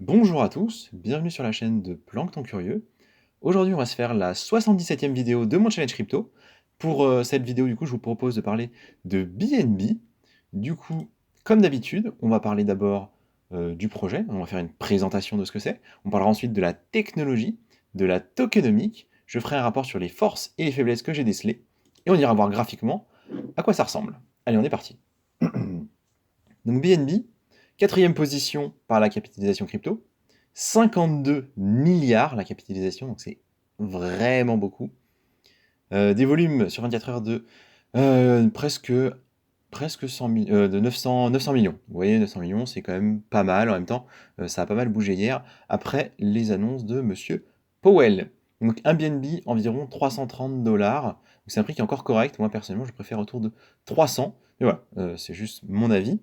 Bonjour à tous, bienvenue sur la chaîne de Plancton Curieux. Aujourd'hui, on va se faire la 77e vidéo de mon challenge crypto. Pour cette vidéo, du coup, je vous propose de parler de BNB. Du coup, comme d'habitude, on va parler d'abord du projet, on va faire une présentation de ce que c'est. On parlera ensuite de la technologie, de la tokenomique. Je ferai un rapport sur les forces et les faiblesses que j'ai décelées. Et on ira voir graphiquement à quoi ça ressemble. Allez, on est parti. Donc BNB, quatrième position par la capitalisation crypto, 52 milliards la capitalisation, donc c'est vraiment beaucoup. Des volumes sur 24 heures de presque 100 de 900 millions. Vous voyez, 900 millions, c'est quand même pas mal. En même temps, ça a pas mal bougé hier, après les annonces de Monsieur Powell. Donc un BNB, environ 330 dollars. C'est un prix qui est encore correct. Moi, personnellement, je préfère autour de 300. Mais voilà, c'est juste mon avis.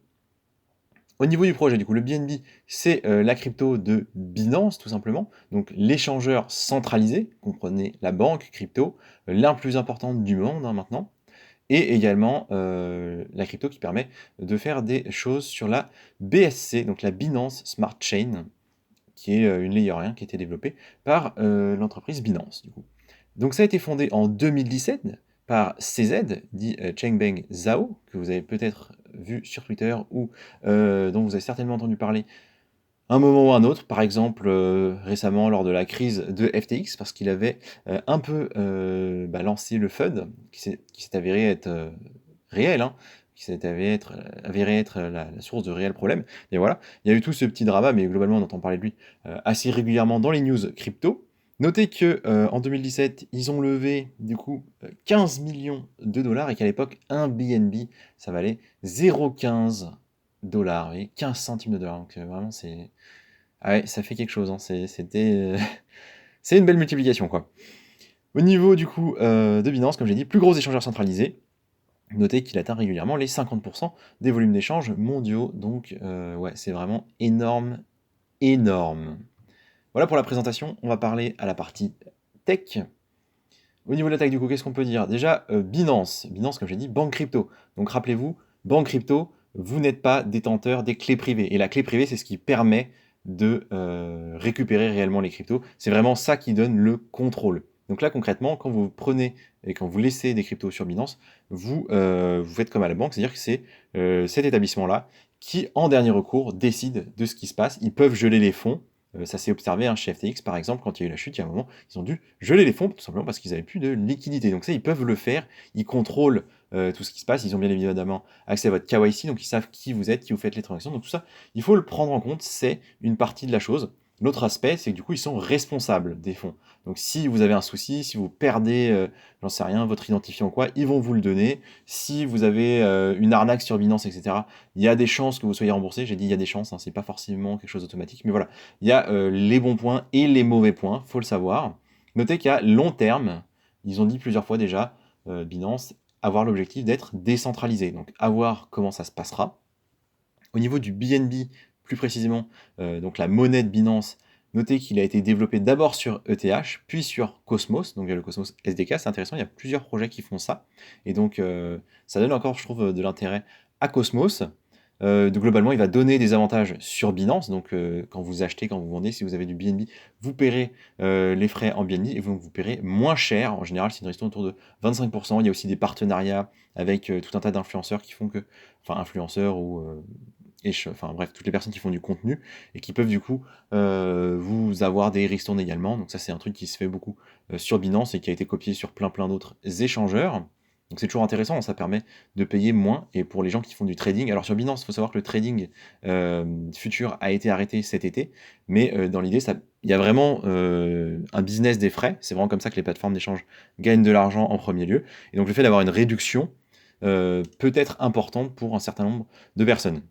Au niveau du projet, du coup, le BNB, c'est la crypto de Binance, tout simplement. Donc l'échangeur centralisé, comprenez la banque crypto, la plus importante du monde maintenant. Et également la crypto qui permet de faire des choses sur la BSC, donc la Binance Smart Chain, qui est une layer 1 qui a été développée par l'entreprise Binance, du coup. Donc ça a été fondé en 2017 par CZ, dit Chengbeng Zhao, que vous avez peut-être vu sur Twitter ou dont vous avez certainement entendu parler un moment ou un autre, par exemple récemment lors de la crise de FTX, parce qu'il avait un peu lancé le FUD, qui s'est avéré être réel, hein, qui s'est avéré être la source de réels problèmes. Et voilà, il y a eu tout ce petit drama, mais globalement on entend parler de lui assez régulièrement dans les news crypto. Notez que en 2017, ils ont levé du coup 15 millions de dollars et qu'à l'époque, un BNB, ça valait 0,15 dollars, oui, 15 centimes de dollars. Donc vraiment, c'est. Ah ouais, ça fait quelque chose, hein. C'est une belle multiplication, quoi. Au niveau du coup de Binance, comme j'ai dit, plus gros échangeur centralisé. Notez qu'il atteint régulièrement les 50% des volumes d'échanges mondiaux. Donc ouais, c'est vraiment énorme, énorme. Voilà pour la présentation. On va parler à la partie tech. Au niveau de la tech, du coup, qu'est-ce qu'on peut dire? Déjà, Binance. Binance, comme j'ai dit, banque crypto. Donc rappelez-vous, banque crypto, vous n'êtes pas détenteur des clés privées. Et la clé privée, c'est ce qui permet de récupérer réellement les cryptos. C'est vraiment ça qui donne le contrôle. Donc là, concrètement, quand vous prenez et quand vous laissez des cryptos sur Binance, vous faites comme à la banque, c'est-à-dire que c'est cet établissement-là qui, en dernier recours, décide de ce qui se passe. Ils peuvent geler les fonds. Ça s'est observé chez FTX, par exemple, quand il y a eu la chute, il y a un moment, ils ont dû geler les fonds, tout simplement parce qu'ils n'avaient plus de liquidité. Donc ça, ils peuvent le faire, ils contrôlent tout ce qui se passe, ils ont bien évidemment accès à votre KYC, donc ils savent qui vous êtes, qui vous faites les transactions, donc tout ça, il faut le prendre en compte, c'est une partie de la chose. L'autre aspect, c'est que du coup, ils sont responsables des fonds. Donc si vous avez un souci, si vous perdez, j'en sais rien, votre identifiant ou quoi, ils vont vous le donner. Si vous avez une arnaque sur Binance, etc., il y a des chances que vous soyez remboursé. J'ai dit il y a des chances, hein, c'est pas forcément quelque chose d'automatique, mais voilà. Il y a les bons points et les mauvais points, faut le savoir. Notez qu'à long terme, ils ont dit plusieurs fois déjà, Binance, avoir l'objectif d'être décentralisé. Donc à voir comment ça se passera. Au niveau du BNB, plus précisément, donc la monnaie de Binance, notez qu'il a été développé d'abord sur ETH, puis sur Cosmos, donc le Cosmos SDK, c'est intéressant, il y a plusieurs projets qui font ça, et donc ça donne encore, je trouve, de l'intérêt à Cosmos. Donc globalement, il va donner des avantages sur Binance. Donc quand vous achetez, quand vous vendez, si vous avez du BNB, vous paierez les frais en BNB et vous paierez moins cher. En général, c'est une ristourne autour de 25%. Il y a aussi des partenariats avec tout un tas d'influenceurs qui font que, enfin influenceurs ou enfin bref, toutes les personnes qui font du contenu et qui peuvent du coup vous avoir des ristournes également. Donc ça, c'est un truc qui se fait beaucoup sur Binance et qui a été copié sur plein d'autres échangeurs. Donc c'est toujours intéressant, ça permet de payer moins. Et pour les gens qui font du trading, alors sur Binance, il faut savoir que le trading futur a été arrêté cet été, mais dans l'idée, il y a vraiment un business des frais. C'est vraiment comme ça que les plateformes d'échange gagnent de l'argent en premier lieu. Et donc le fait d'avoir une réduction peut être importante pour un certain nombre de personnes.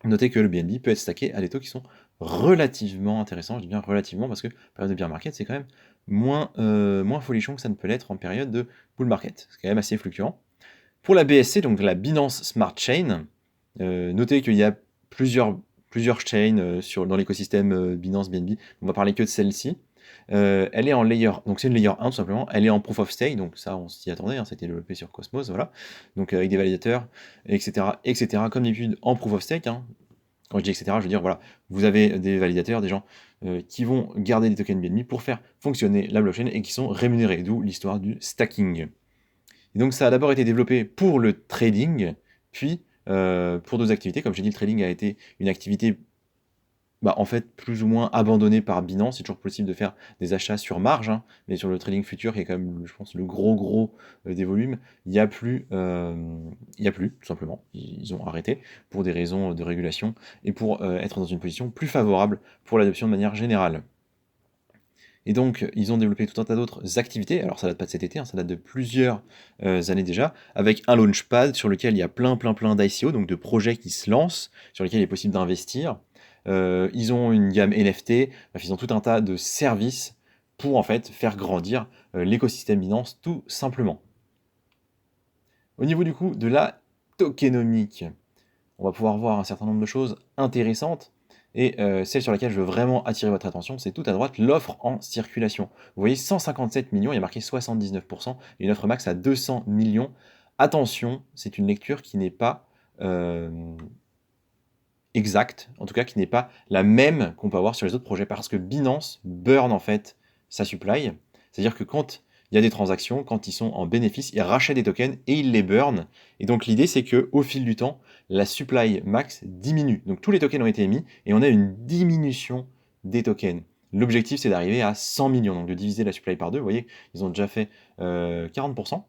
Notez que le BNB peut être stacké à des taux qui sont relativement intéressants. Je dis bien relativement parce que période de bear market, c'est quand même moins folichon que ça ne peut l'être en période de bull market. C'est quand même assez fluctuant. Pour la BSC, donc la Binance Smart Chain, notez qu'il y a plusieurs chains dans l'écosystème Binance BNB. On va parler que de celle-ci. Elle est en layer, donc c'est une layer 1 tout simplement, elle est en proof of stake, donc ça on s'y attendait, hein, c'était développé sur Cosmos, voilà, donc avec des validateurs, etc., etc., comme d'habitude en proof of stake, hein. Quand je dis etc., je veux dire, voilà, vous avez des validateurs, des gens qui vont garder des tokens BNB pour faire fonctionner la blockchain et qui sont rémunérés, d'où l'histoire du stacking. Et donc ça a d'abord été développé pour le trading, puis pour d'autres activités. Comme j'ai dit, le trading a été une activité en fait, plus ou moins abandonné par Binance. C'est toujours possible de faire des achats sur marge, hein, mais sur le trading futur, qui est quand même, je pense, le gros des volumes, il n'y a plus, tout simplement. Ils ont arrêté pour des raisons de régulation et pour être dans une position plus favorable pour l'adoption de manière générale. Et donc, ils ont développé tout un tas d'autres activités. Alors, ça date pas de cet été, hein, ça date de plusieurs années déjà, avec un launchpad sur lequel il y a plein d'ICO, donc de projets qui se lancent, sur lesquels il est possible d'investir. Ils ont une gamme NFT, bref, ils ont tout un tas de services pour en fait faire grandir l'écosystème Binance tout simplement. Au niveau du coup de la tokenomique, on va pouvoir voir un certain nombre de choses intéressantes. Et celle sur laquelle je veux vraiment attirer votre attention, c'est tout à droite, l'offre en circulation. Vous voyez 157 millions, il y a marqué 79%, et une offre max à 200 millions. Attention, c'est une lecture qui n'est pas exacte, en tout cas qui n'est pas la même qu'on peut avoir sur les autres projets, parce que Binance burn en fait sa supply. C'est-à-dire que quand il y a des transactions, quand ils sont en bénéfice, ils rachètent des tokens et ils les burn. Et donc l'idée c'est que au fil du temps, la supply max diminue. Donc tous les tokens ont été émis et on a une diminution des tokens. L'objectif c'est d'arriver à 100 millions, donc de diviser la supply par deux. Vous voyez, ils ont déjà fait 40%.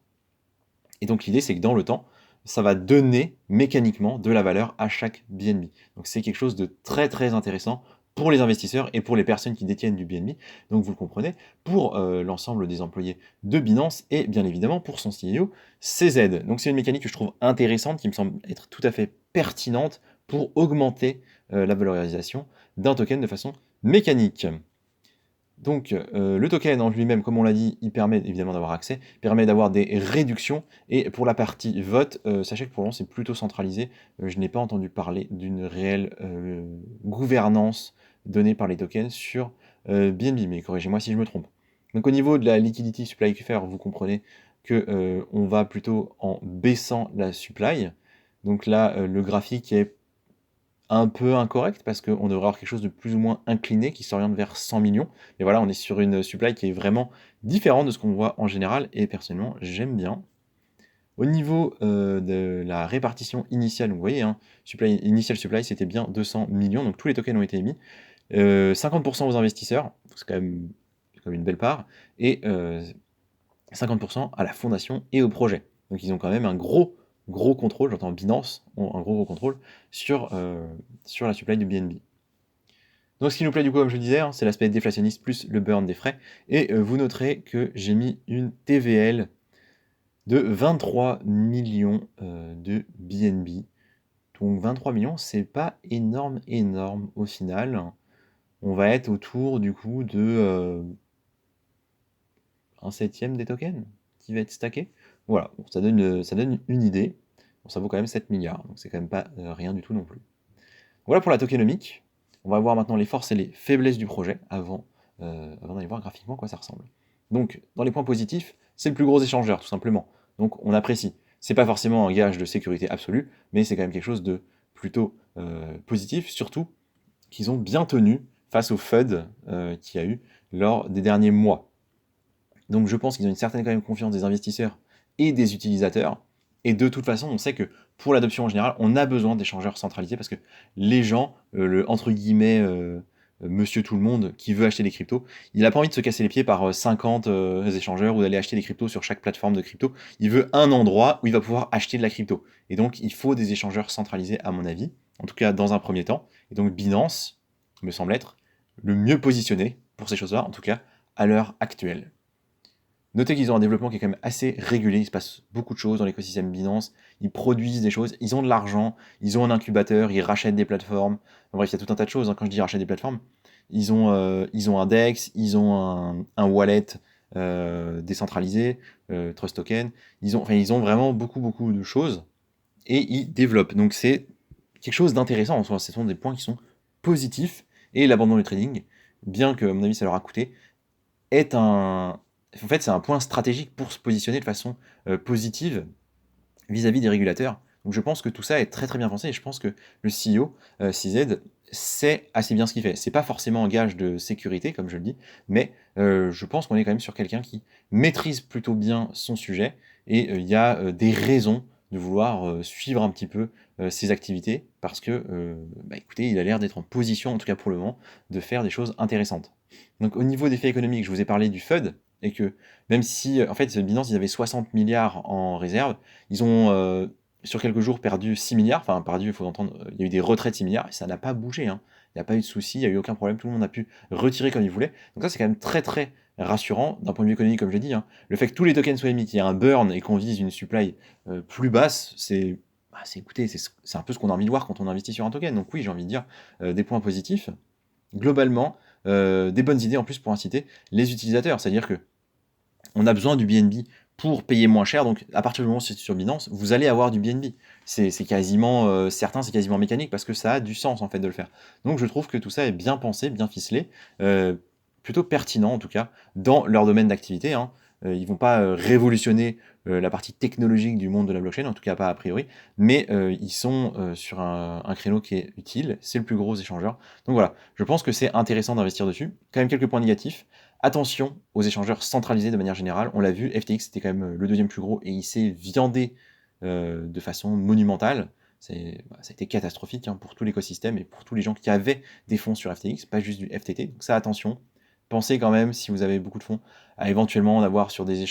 Et donc l'idée c'est que dans le temps, ça va donner mécaniquement de la valeur à chaque BNB. Donc c'est quelque chose de très intéressant pour les investisseurs et pour les personnes qui détiennent du BNB. Donc vous le comprenez, pour l'ensemble des employés de Binance et bien évidemment pour son CEO CZ. Donc c'est une mécanique que je trouve intéressante, qui me semble être tout à fait pertinente pour augmenter la valorisation d'un token de façon mécanique. Donc le token en lui-même, comme on l'a dit, il permet évidemment d'avoir accès, permet d'avoir des réductions, et pour la partie vote, sachez que pour le moment c'est plutôt centralisé. Je n'ai pas entendu parler d'une réelle gouvernance donnée par les tokens sur BNB, mais corrigez-moi si je me trompe. Donc au niveau de la liquidity supply queue, vous comprenez que on va plutôt en baissant la supply. Donc là, le graphique est un peu incorrect, parce qu'on devrait avoir quelque chose de plus ou moins incliné qui s'oriente vers 100 millions. Mais voilà, on est sur une supply qui est vraiment différente de ce qu'on voit en général, et personnellement, j'aime bien. Au niveau de la répartition initiale, vous voyez, hein, initial supply, c'était bien 200 millions, donc tous les tokens ont été émis. 50% aux investisseurs, c'est quand même une belle part, et 50% à la fondation et au projet. Donc ils ont quand même un gros contrôle, j'entends Binance, ont un gros contrôle sur la supply du BNB. Donc ce qui nous plaît du coup, comme je le disais, hein, c'est l'aspect déflationniste plus le burn des frais. Et vous noterez que j'ai mis une TVL de 23 millions de BNB. Donc 23 millions, c'est pas énorme au final. On va être autour du coup de un septième des tokens qui va être stacké. Voilà, bon, ça donne une idée. Bon, ça vaut quand même 7 milliards, donc c'est quand même pas rien du tout non plus. Voilà pour la tokenomique. On va voir maintenant les forces et les faiblesses du projet avant d'aller voir graphiquement à quoi ça ressemble. Donc, dans les points positifs, c'est le plus gros échangeur, tout simplement. Donc, on apprécie. C'est pas forcément un gage de sécurité absolue, mais c'est quand même quelque chose de plutôt positif, surtout qu'ils ont bien tenu face au FUD qu'il y a eu lors des derniers mois. Donc je pense qu'ils ont une certaine quand même confiance des investisseurs et des utilisateurs. Et de toute façon, on sait que pour l'adoption en général, on a besoin d'échangeurs centralisés, parce que les gens, le entre guillemets monsieur tout le monde qui veut acheter des cryptos, il n'a pas envie de se casser les pieds par 50 échangeurs, ou d'aller acheter des cryptos sur chaque plateforme de crypto. Il veut un endroit où il va pouvoir acheter de la crypto. Et donc il faut des échangeurs centralisés, à mon avis, en tout cas dans un premier temps. Et donc Binance me semble être le mieux positionné pour ces choses-là, en tout cas à l'heure actuelle. Notez qu'ils ont un développement qui est quand même assez régulier, il se passe beaucoup de choses dans l'écosystème Binance, ils produisent des choses, ils ont de l'argent, ils ont un incubateur, ils rachètent des plateformes, bref, il y a tout un tas de choses, hein. Quand je dis rachètent des plateformes, ils ont un DEX, ils ont un wallet décentralisé, Trust Token, ils ont vraiment beaucoup de choses, et ils développent. Donc c'est quelque chose d'intéressant en soi, ce sont des points qui sont positifs, et l'abandon du trading, bien que à mon avis ça leur a coûté, est c'est un point stratégique pour se positionner de façon positive vis-à-vis des régulateurs, Donc je pense que tout ça est très très bien pensé et je pense que le CEO, CZ, sait assez bien ce qu'il fait. C'est pas forcément un gage de sécurité, comme je le dis, mais je pense qu'on est quand même sur quelqu'un qui maîtrise plutôt bien son sujet et il y a des raisons de vouloir suivre un petit peu ses activités parce que, bah, écoutez, il a l'air d'être en position, en tout cas pour le moment, de faire des choses intéressantes. Donc au niveau des faits économiques, je vous ai parlé du FUD et que même si, en fait, Binance, ils avaient 60 milliards en réserve, ils ont, sur quelques jours, perdu 6 milliards. Enfin, perdu, il faut entendre, il y a eu des retraits de 6 milliards et ça n'a pas bougé, hein. Il n'y a pas eu de souci, il n'y a eu aucun problème, tout le monde a pu retirer comme il voulait. Donc ça, c'est quand même très très rassurant d'un point de vue économique, comme j'ai dit, hein. Le fait que tous les tokens soient émis, qu'il y ait un burn et qu'on vise une supply plus basse, écoutez, c'est un peu ce qu'on a envie de voir quand on investit sur un token. Donc oui, j'ai envie de dire des points positifs. Globalement, des bonnes idées en plus pour inciter les utilisateurs. C'est-à-dire que on a besoin du BNB pour payer moins cher. Donc, à partir du moment où c'est sur Binance, vous allez avoir du BNB. C'est quasiment certain, c'est quasiment mécanique parce que ça a du sens en fait de le faire. Donc, je trouve que tout ça est bien pensé, bien ficelé, plutôt pertinent en tout cas dans leur domaine d'activité, hein. Ils vont pas révolutionner la partie technologique du monde de la blockchain, en tout cas pas a priori, mais ils sont sur un créneau qui est utile. C'est le plus gros échangeur. Donc voilà, je pense que c'est intéressant d'investir dessus. Quand même quelques points négatifs. Attention aux échangeurs centralisés de manière générale. On l'a vu, FTX était quand même le deuxième plus gros et il s'est viandé de façon monumentale. Ça a été catastrophique, hein, pour tout l'écosystème et pour tous les gens qui avaient des fonds sur FTX, pas juste du FTT. Donc ça, attention. Pensez quand même, si vous avez beaucoup de fonds, à éventuellement en avoir sur des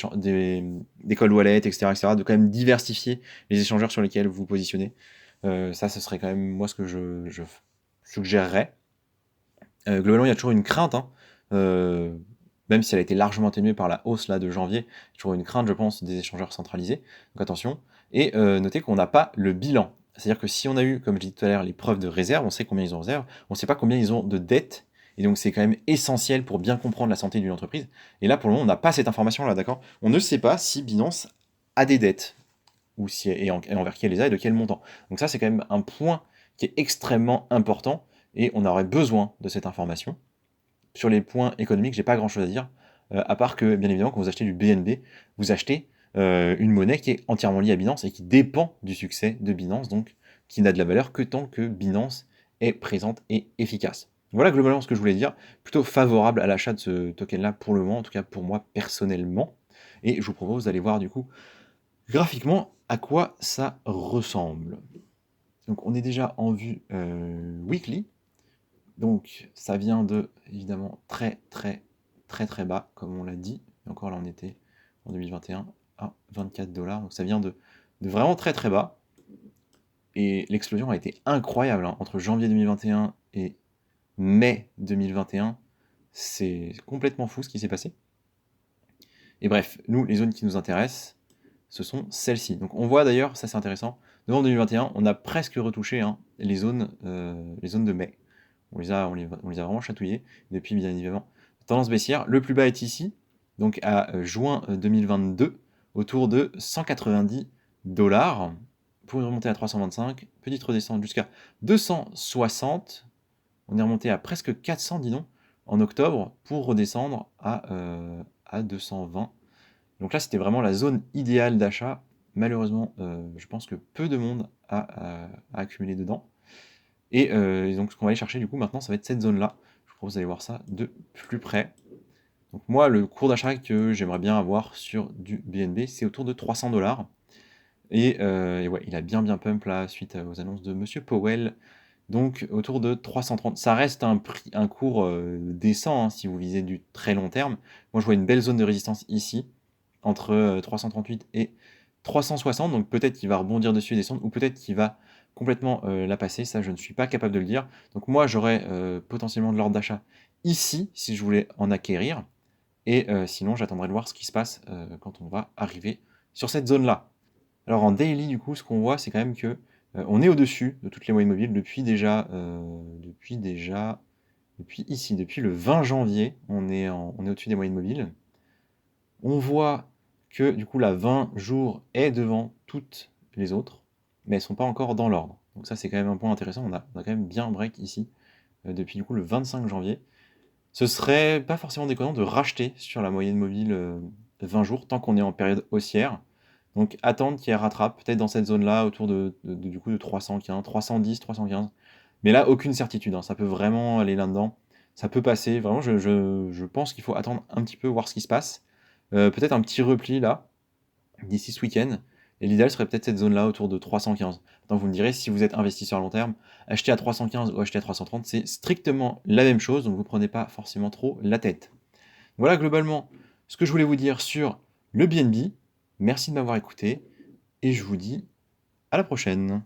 cold wallets, etc., de quand même diversifier les échangeurs sur lesquels vous vous positionnez. Ça, ce serait quand même moi ce que je suggérerais. Globalement, il y a toujours une crainte, hein, même si elle a été largement atténuée par la hausse là, de janvier, il y a toujours une crainte, je pense, des échangeurs centralisés. Donc attention. Et notez qu'on n'a pas le bilan. C'est-à-dire que si on a eu, comme je disais tout à l'heure, les preuves de réserve, on sait combien ils ont en réserve, on ne sait pas combien ils ont de dettes. Et donc c'est quand même essentiel pour bien comprendre la santé d'une entreprise. Et là, pour le moment, on n'a pas cette information-là, d'accord? On ne sait pas si Binance a des dettes, ou si, et envers qui elle les a, et de quel montant. Donc ça, c'est quand même un point qui est extrêmement important, et on aurait besoin de cette information. Sur les points économiques, j'ai pas grand-chose à dire, à part que, bien évidemment, quand vous achetez du BNB, vous achetez une monnaie qui est entièrement liée à Binance et qui dépend du succès de Binance, donc qui n'a de la valeur que tant que Binance est présente et efficace. Voilà globalement ce que je voulais dire, plutôt favorable à l'achat de ce token-là pour le moment, en tout cas pour moi personnellement. Et je vous propose d'aller voir du coup graphiquement à quoi ça ressemble. Donc on est déjà en vue weekly. Donc ça vient de, évidemment, très très très très bas, comme on l'a dit. Et encore là, on était en 2021 à 24 $. Donc ça vient de vraiment très très bas. Et l'explosion a été incroyable, hein. Entre janvier 2021 et mai 2021, c'est complètement fou ce qui s'est passé. Et bref, nous, les zones qui nous intéressent, ce sont celles-ci. Donc on voit d'ailleurs, ça c'est intéressant, novembre 2021, on a presque retouché, hein, les zones de mai. On les a vraiment chatouillées depuis, bien évidemment. Tendance baissière, le plus bas est ici, donc à juin 2022, autour de 190 $, pour une remontée à 325, petite redescente jusqu'à 260, on est remonté à presque 400, dis donc, en octobre, pour redescendre à 220. Donc là, c'était vraiment la zone idéale d'achat. Malheureusement, je pense que peu de monde a accumulé dedans. Et donc, ce qu'on va aller chercher, du coup, maintenant, ça va être cette zone-là. Je vous propose d'aller voir ça de plus près. Donc moi, le cours d'achat que j'aimerais bien avoir sur du BNB, c'est autour de 300 $. Et ouais, il a bien pump là, suite aux annonces de Monsieur Powell. Donc autour de 330. Ça reste un cours décent, hein, si vous visez du très long terme. Moi, je vois une belle zone de résistance ici, entre 338 et 360. Donc peut-être qu'il va rebondir dessus et descendre, ou peut-être qu'il va complètement la passer. Ça, je ne suis pas capable de le dire. Donc moi, j'aurais potentiellement de l'ordre d'achat ici, si je voulais en acquérir. Et sinon, j'attendrai de voir ce qui se passe quand on va arriver sur cette zone-là. Alors en daily, du coup, ce qu'on voit, c'est quand même que on est au-dessus de toutes les moyennes mobiles depuis ici, depuis le 20 janvier, on est au-dessus des moyennes mobiles. On voit que du coup la 20 jours est devant toutes les autres, mais elles ne sont pas encore dans l'ordre. Donc ça, c'est quand même un point intéressant. On a quand même bien break ici depuis du coup le 25 janvier. Ce serait pas forcément déconnant de racheter sur la moyenne mobile 20 jours tant qu'on est en période haussière. Donc attendre qu'elle rattrape, peut-être dans cette zone-là, autour du coup de 315, 310, 315. Mais là, aucune certitude, hein, ça peut vraiment aller là-dedans. Ça peut passer, vraiment, je pense qu'il faut attendre un petit peu, voir ce qui se passe. Peut-être un petit repli là, d'ici ce week-end. Et l'idéal serait peut-être cette zone-là autour de 315. Donc vous me direz, si vous êtes investisseur à long terme, acheter à 315 ou acheter à 330, c'est strictement la même chose, donc vous ne prenez pas forcément trop la tête. Voilà globalement ce que je voulais vous dire sur le BNB. Merci de m'avoir écouté et je vous dis à la prochaine.